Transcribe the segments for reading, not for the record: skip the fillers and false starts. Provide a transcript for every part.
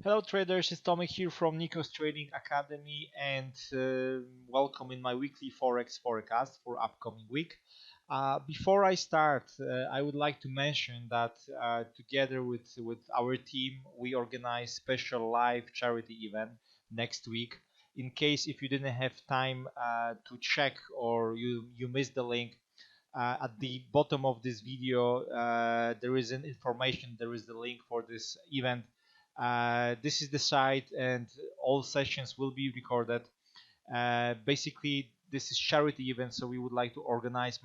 Hello traders, it's Tommy here from Nikos Trading Academy and welcome in my weekly Forex forecast for upcoming week. Before I start, I would like to mention that together with our team, we organize special live charity event next week. In case if you didn't have time to check or you missed the link, at the bottom of this video there is an information, there is the link for this event. This is the site and all sessions will be recorded. Basically this is charity event, so we would like to organize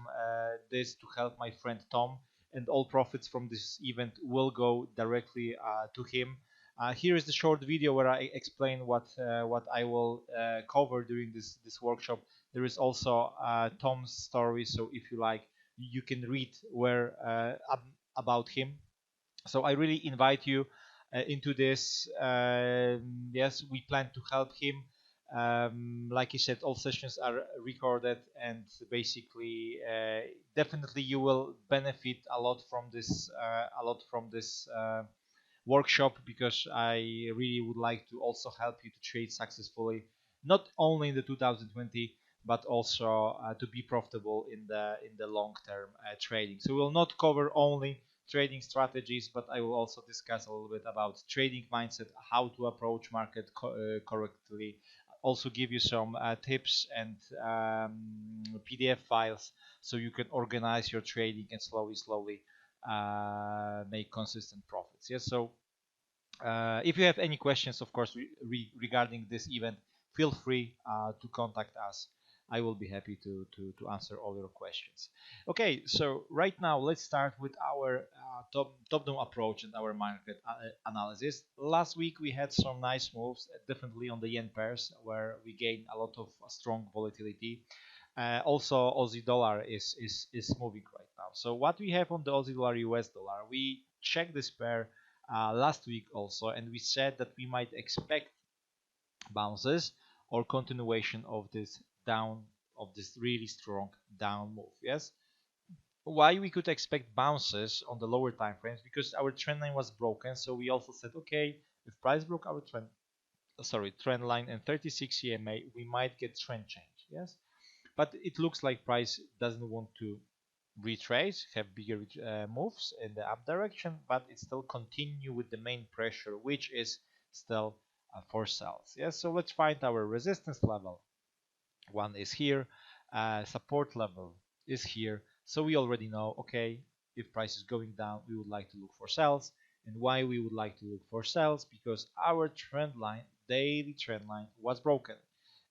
this to help my friend Tom, and all profits from this event will go directly to him. Here is the short video where I explain what I will cover during this workshop. There is also Tom's story, so if you like, you can read where about him. So I really invite you into this. Yes, we plan to help him. Like I said, all sessions are recorded, and basically, definitely you will benefit a lot from this. Workshop, because I really would like to also help you to trade successfully, not only in the 2020 but also to be profitable in the long term trading. So we'll not cover only trading strategies, but I will also discuss a little bit about trading mindset, how to approach market correctly, also give you some tips and PDF files so you can organize your trading and slowly make consistent profits. Yes, so if you have any questions, of course, regarding this event, feel free to contact us. I will be happy to answer all your questions. Okay, so right now let's start with our top-down approach and our market analysis. Last week we had some nice moves, definitely on the yen pairs, where we gained a lot of strong volatility. Also, Aussie dollar is moving right now. So what we have on the Aussie dollar US dollar, we checked this pair last week also, and we said that we might expect bounces or continuation of this really strong down move. Yes, why we could expect bounces on the lower time frames? Because our trend line was broken, so we also said, okay, if price broke our trend line and 36 EMA, we might get trend change. Yes, but it looks like price doesn't want to retrace, have bigger moves in the up direction, but it still continue with the main pressure, which is still for sells. Yes, so let's find our resistance level. One is here, support level is here. So we already know, okay, if price is going down, we would like to look for sells. And why we would like to look for sells? Because our trend line, daily trend line, was broken.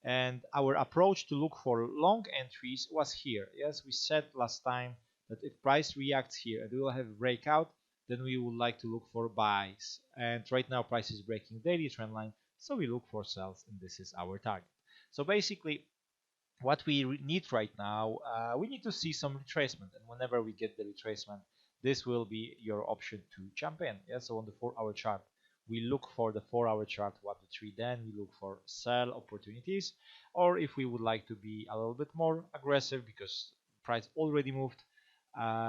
And our approach to look for long entries was here. Yes, we said last time that if price reacts here and we will have a breakout, then we would like to look for buys. And right now price is breaking daily trend line, so we look for sells, and this is our target. So basically, what we need right now, we need to see some retracement, and whenever we get the retracement, this will be your option to jump in. Yeah, so on the 4-hour chart, we look for the 4-hour chart 1 to 3, then we look for sell opportunities. Or if we would like to be a little bit more aggressive because price already moved,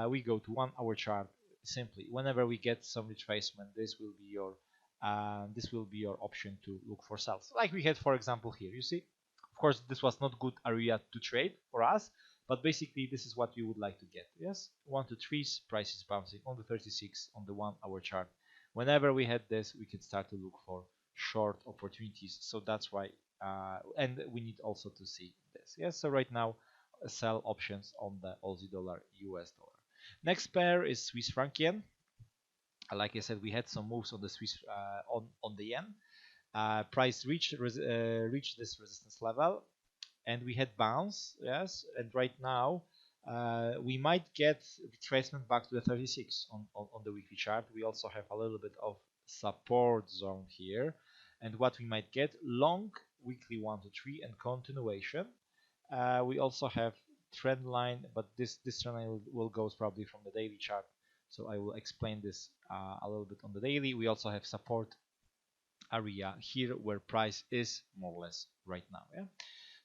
we go to 1-hour chart. Simply, whenever we get some retracement, this will be your option to look for sells, like we had, for example, here. You see, of course, this was not good area to trade for us, but basically this is what we would like to get. Yes, 1 to 3, price is bouncing on the 36 on the 1-hour chart. Whenever we had this, we can start to look for short opportunities. So that's why, and we need also to see this. Yes, so right now, sell options on the Aussie dollar, US dollar. Next pair is Swiss franc yen. Like I said, we had some moves on the Swiss on the yen. Price reached this resistance level, and we had bounce. Yes, and right now we might get retracement back to the 36 on the weekly chart. We also have a little bit of support zone here, and what we might get, long weekly 1 to 3 and continuation. We also have trend line, but this trend line will goes probably from the daily chart, so I will explain this a little bit on the daily. We also have support area here where price is more or less right now. Yeah,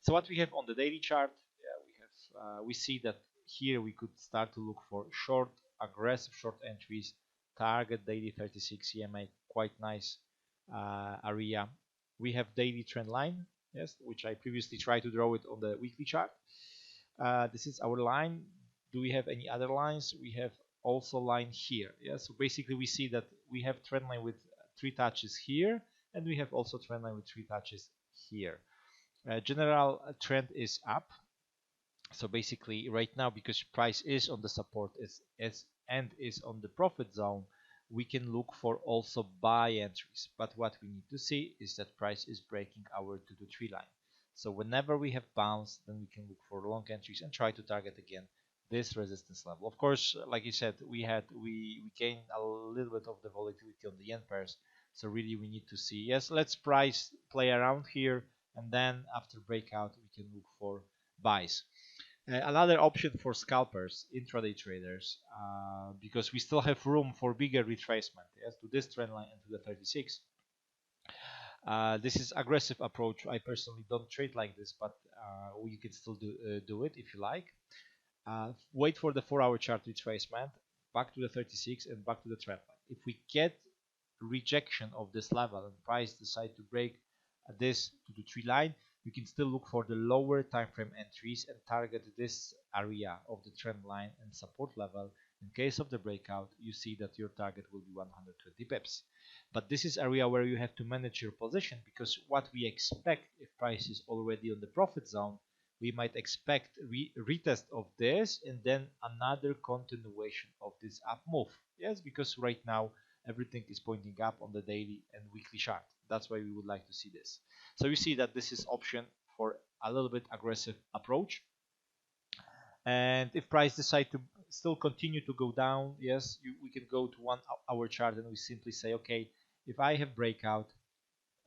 so what we have on the daily chart, yeah, we see that here we could start to look for aggressive short entries, target daily 36 EMA, quite nice area. We have daily trend line, yes, which I previously tried to draw it on the weekly chart. This is our line. Do we have any other lines? We have also line here. Yeah, so basically we see that we have trend line with 3 touches here, and we have also trend line with 3 touches here. General trend is up. So basically right now, because price is on the support and is on the profit zone, we can look for also buy entries. But what we need to see is that price is breaking our 2 to 3 line. So whenever we have bounce, then we can look for long entries and try to target again this resistance level. Of course, like I said, we gained a little bit of the volatility on the yen pairs. So really we need to see, yes, let's price play around here, and then after breakout we can look for buys. Another option for scalpers, intraday traders, because we still have room for bigger retracement, yes, to this trend line and to the 36. This is aggressive approach. I personally don't trade like this, but you can still do it if you like. Wait for the 4-hour chart retracement, back to the 36 and back to the trend line. If we get rejection of this level and price decide to break this 2 to 3 line, you can still look for the lower time frame entries and target this area of the trend line and support level. In case of the breakout, you see that your target will be 120 pips. But this is area where you have to manage your position, because what we expect, if price is already on the profit zone, we might expect retest of this and then another continuation of this up move. Yes, because right now everything is pointing up on the daily and weekly chart. That's why we would like to see this. So you see that this is option for a little bit aggressive approach. And if price decide to still continue to go down, yes, we can go to 1-hour chart and we simply say, okay, if I have breakout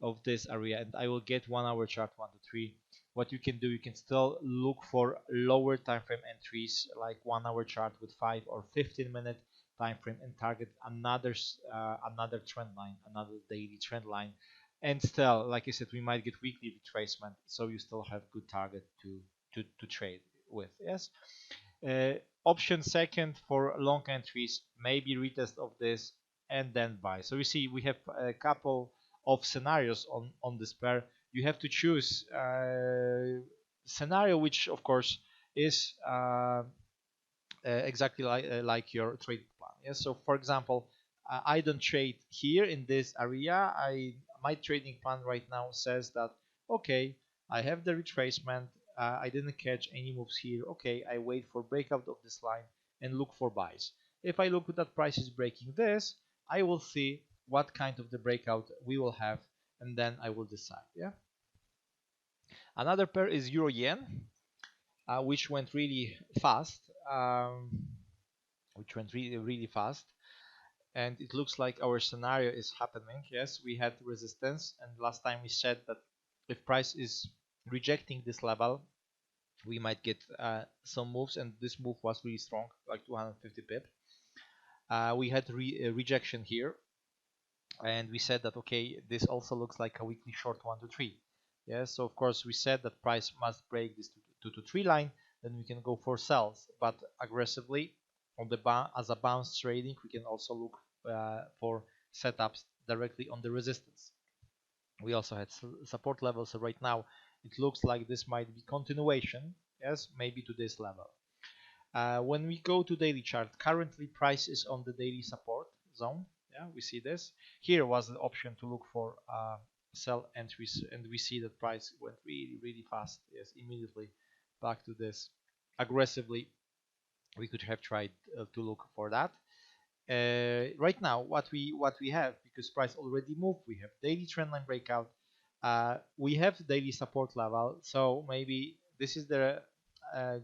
of this area and I will get 1-hour chart 1 to 3, what you can do, you can still look for lower time frame entries like 1-hour chart with 5 or 15-minute time frame and target another trend line, another daily trend line. And still, like I said, we might get weekly retracement, so you still have good target to trade with. Yes. Option second for long entries, maybe retest of this and then buy. So you see we have a couple of scenarios on this pair. You have to choose scenario which of course is exactly like your trading plan. Yes. So for example, I don't trade here in this area. My trading plan right now says that okay, I have the retracement. I didn't catch any moves here. Okay, I wait for breakout of this line and look for buys. If I look that price is breaking this, I will see what kind of the breakout we will have, and then I will decide. Yeah. Another pair is Euro Yen, which went really fast. Really fast, and it looks like our scenario is happening. Yes, we had resistance, and last time we said that if price is rejecting this level, we might get some moves, and this move was really strong, like 250 pip. We had rejection here, and we said that okay, this also looks like a weekly short 1 to 3. Yes, so of course we said that price must break this 2 to 3 line, then we can go for sells, but aggressively on the as a bounce trading, we can also look for setups directly on the resistance. We also had support levels, so right now it looks like this might be continuation, yes, maybe to this level. When we go to daily chart, currently price is on the daily support zone. Yeah, we see this. Here was the option to look for sell entries, and we see that price went really fast. Yes, immediately back to this aggressively. We could have tried to look for that. Right now, what we have, because price already moved, we have daily trendline breakout. We have daily support level, so maybe this is the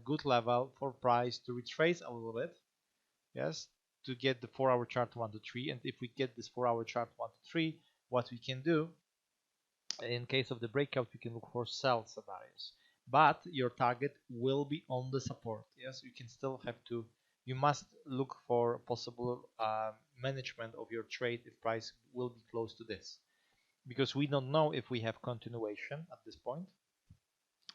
good level for price to retrace a little bit. Yes, to get the 4-hour chart 1 to 3, and if we get this 4-hour chart 1 to 3, what we can do in case of the breakout, we can look for sell scenarios, but your target will be on the support. Yes, you can still have to, you must look for possible management of your trade if price will be close to this, because we don't know if we have continuation at this point,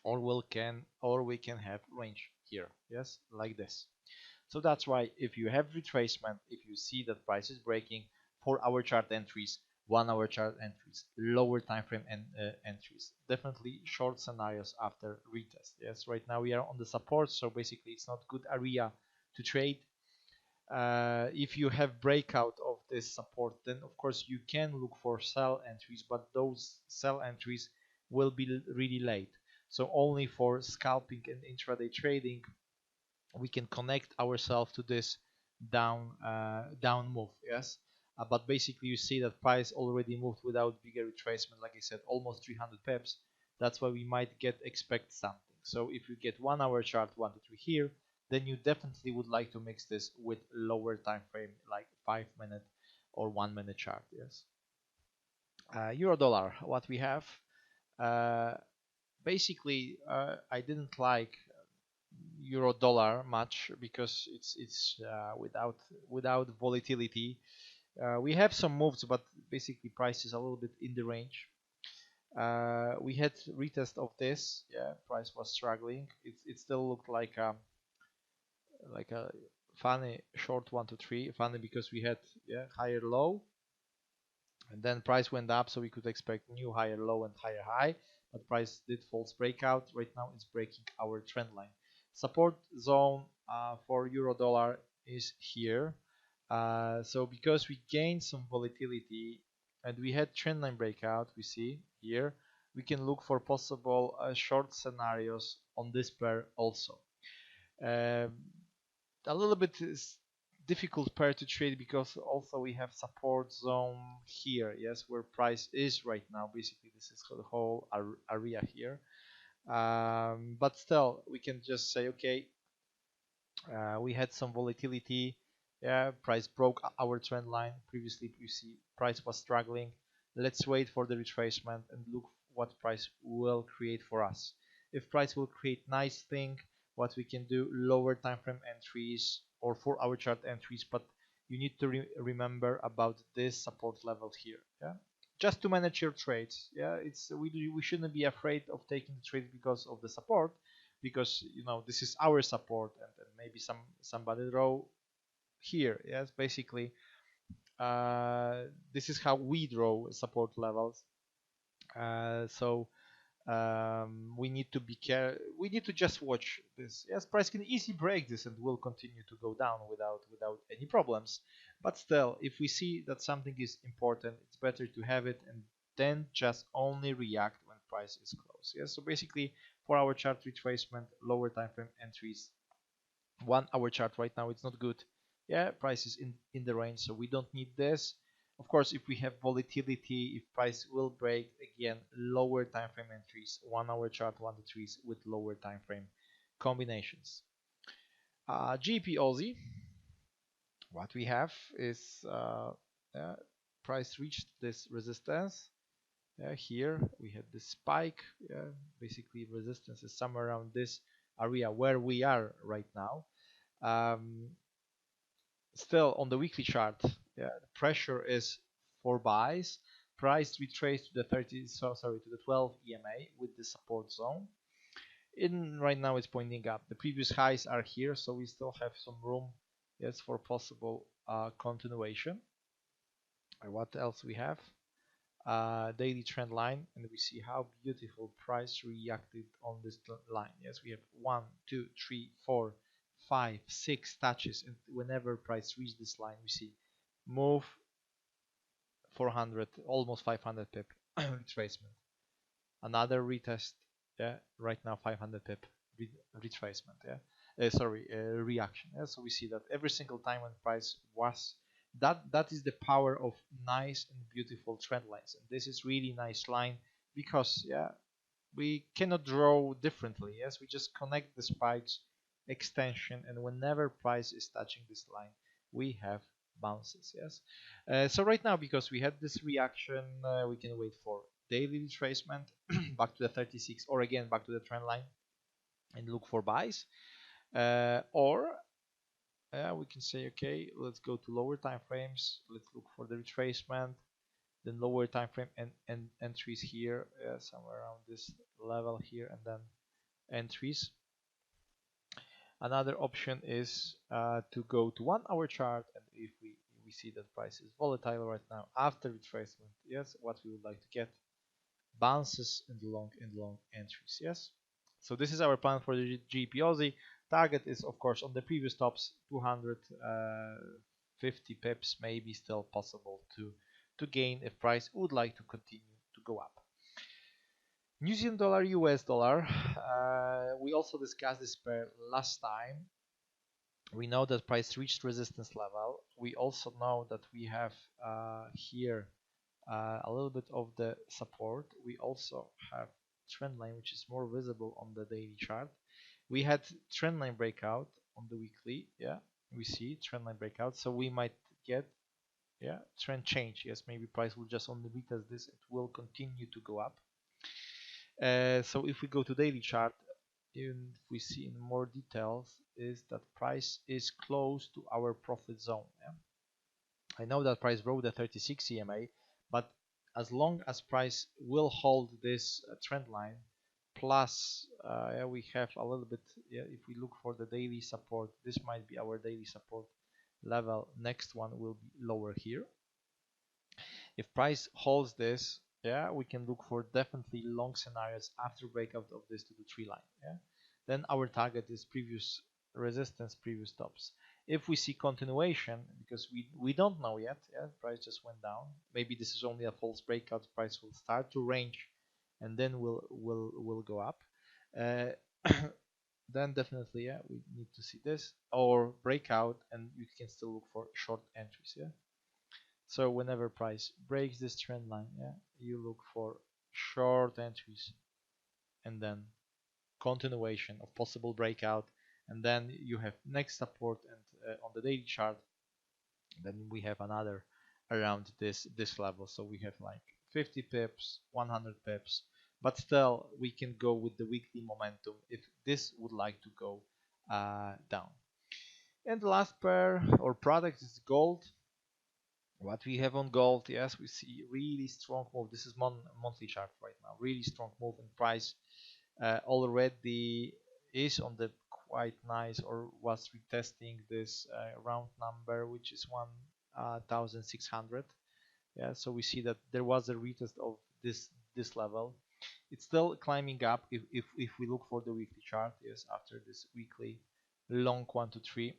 or we can have range here. Yes, like this. So that's why if you have retracement, if you see that price is breaking, 4-hour chart entries 1 hour chart entries, lower time frame entries, definitely short scenarios after retest. Yes, right now we are on the support, so basically it's not good area to trade. If you have breakout of this support, then of course you can look for sell entries, but those sell entries will be really late. So only for scalping and intraday trading we can connect ourselves to this down move. Yes, but basically you see that price already moved without bigger retracement, like I said, almost 300 pips. That's why we might expect something. So if you get 1 hour chart 1 to 3 here, then you definitely would like to mix this with lower time frame like 5 minute or 1 minute chart. Yes. Euro dollar, what we have, uh, basically I didn't like euro dollar much because it's without volatility. We have some moves, but basically price is a little bit in the range. We had retest of this. Yeah, price was struggling. It still looked like a funny short 1 to 3. Funny because we had, yeah, higher low, and then price went up, so we could expect new higher low and higher high, but price did false breakout. Right now it's breaking our trend line. Support zone for euro dollar is here. So because we gained some volatility and we had trend line breakout, we see here we can look for possible short scenarios on this pair also. um, a little bit is difficult pair to trade because also we have support zone here. Yes, where price is right now. Basically this is the whole area here. But still we can just say, okay, we had some volatility. Yeah, price broke our trend line. Previously you see price was struggling. Let's wait for the retracement and look what price will create for us. If price will create nice thing, what we can do, lower time frame entries or 4 hour chart entries, but you need to remember about this support level here. Yeah, just to manage your trades. Yeah, it's we shouldn't be afraid of taking the trade because of the support, because this is our support, and maybe somebody draw here. Yes, basically this is how we draw support levels. So we need to be we need to just watch this. Yes, price can easily break this and will continue to go down without any problems, but still if we see that something is important, it's better to have it and then just only react when price is close. Yes, so basically 4 hour chart retracement, lower time frame entries. 1 hour chart right now it's not good. Yeah, price is in the range, so we don't need this. Of course, if we have volatility, if price will break again, lower time frame entries, 1 hour chart 1 to 3s with lower time frame combinations. GBP Aussie, what we have is price reached this resistance. Here we had this spike. Basically resistance is somewhere around this area where we are right now. Still on the weekly chart, yeah, the pressure is for buys. Price retraced to the 12 EMA with the support zone. In right now it's pointing up. The previous highs are here, so we still have some room, yes, for possible continuation. What else we have? Daily trend line, and we see how beautiful price reacted on this line. Yes, we have 1, 2, 3, 4, 5, 6 touches, and whenever price reaches this line, we see move 400, almost 500 pip retracement. Another retest. Yeah, right now 500 pip retracement. Yeah, reaction. Yeah, so we see that every single time when price was that is the power of nice and beautiful trend lines, and this is really nice line because, yeah, we cannot draw differently. Yes, we just connect the spikes, extension, and whenever price is touching this line we have bounces. Yes, so right now because we had this reaction, we can wait for daily retracement back to the 36 or again back to the trend line and look for buys, or we can say, okay, let's go to lower time frames, let's look for the retracement, then lower time frame and entries here, somewhere around this level here, and then entries. Another option is to go to 1 hour chart, and if we we see that price is volatile right now after retracement. Yes, what we would like to get bounces in the long entries. Yes, so this is our plan for the GBP Aussie. Target is of course on the previous tops 250 pips, maybe still possible to gain if price would like to continue to go up. New Zealand dollar, US dollar. We also discussed this pair last time. We know that price reached resistance level. We also know that we have here a little bit of the support. We also have trend line, which is more visible on the daily chart. We had trend line breakout on the weekly. Yeah, we see trend line breakout. So we might get trend change. Yes, maybe price will just only retest this. It will continue to go up. So if we go to daily chart, and we see in more details is that price is close to our profit zone. Yeah? I know that price broke the 36 EMA, but as long as price will hold this trend line, plus we have a little bit, if we look for the daily support, this might be our daily support level. Next one will be lower here. If price holds this, we can look for definitely long scenarios after breakout of this 2-3 line. Then our target is previous resistance, previous tops. If we see continuation, because we don't know yet, price just went down. Maybe this is only a false breakout. Price will start to range, and then will go up. Then definitely, we need to see this or breakout, and you can still look for short entries. So whenever price breaks this trend line, you look for short entries and then continuation of possible breakout, and then you have next support, and on the daily chart then we have another around this level. So we have like 50 pips, 100 pips, but still we can go with the weekly momentum if this would like to go down. And the last pair or product is gold. What we have on gold, yes, we see really strong move. This is monthly chart right now. Really strong move in price. Already is on the quite nice, or was retesting this round number, which is 1,600. So we see that there was a retest of this level. It's still climbing up. If we look for the weekly chart, yes, after this weekly long 1 to 3,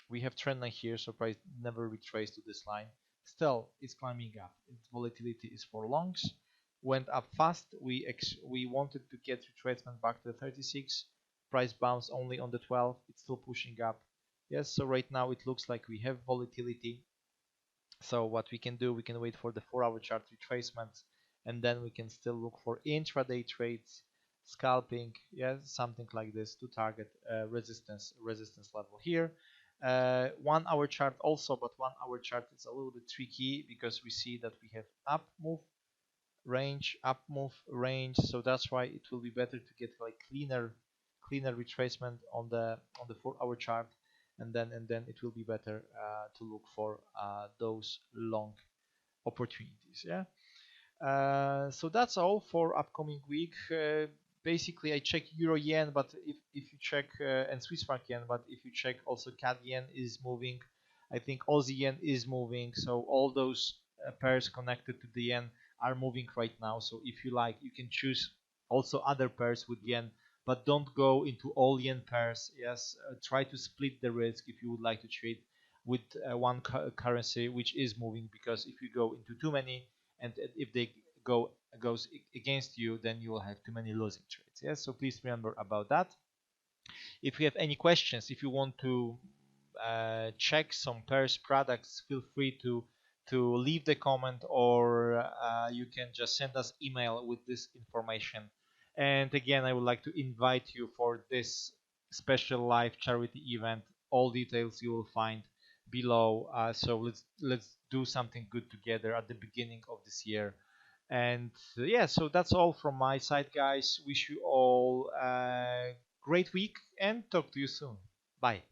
we have trend line here, so price never retraced to this line. Still, it's climbing up. Its volatility is for longs. Went up fast. We wanted to get retracement back to the 36. Price bounced only on the 12. It's still pushing up. Yes, so right now it looks like we have volatility. So what we can do, we can wait for the 4-hour chart retracement, and then we can still look for intraday trades, scalping, something like this to target resistance level here. 1-hour chart also, but 1-hour chart is a little bit tricky because we see that we have up move range, up move range, so that's why it will be better to get like cleaner retracement on the 4-hour chart, and then it will be better to look for those long opportunities. So that's all for upcoming week. Basically I check euro yen, but if you check and Swiss franc yen, but if you check also CAD yen is moving, I think Aussie yen is moving, so all those pairs connected to the yen are moving right now. So if you like, you can choose also other pairs with yen, but don't go into all yen pairs. Try to split the risk if you would like to trade with one currency which is moving, because if you go into too many, and if they goes against you, then you will have too many losing trades. So please remember about that. If you have any questions, if you want to check some pairs products, feel free to leave the comment, or you can just send us email with this information. And again, I would like to invite you for this special live charity event. All details you will find below. So let's do something good together at the beginning of this year. And so that's all from my side, guys. Wish you all a great week and talk to you soon. Bye.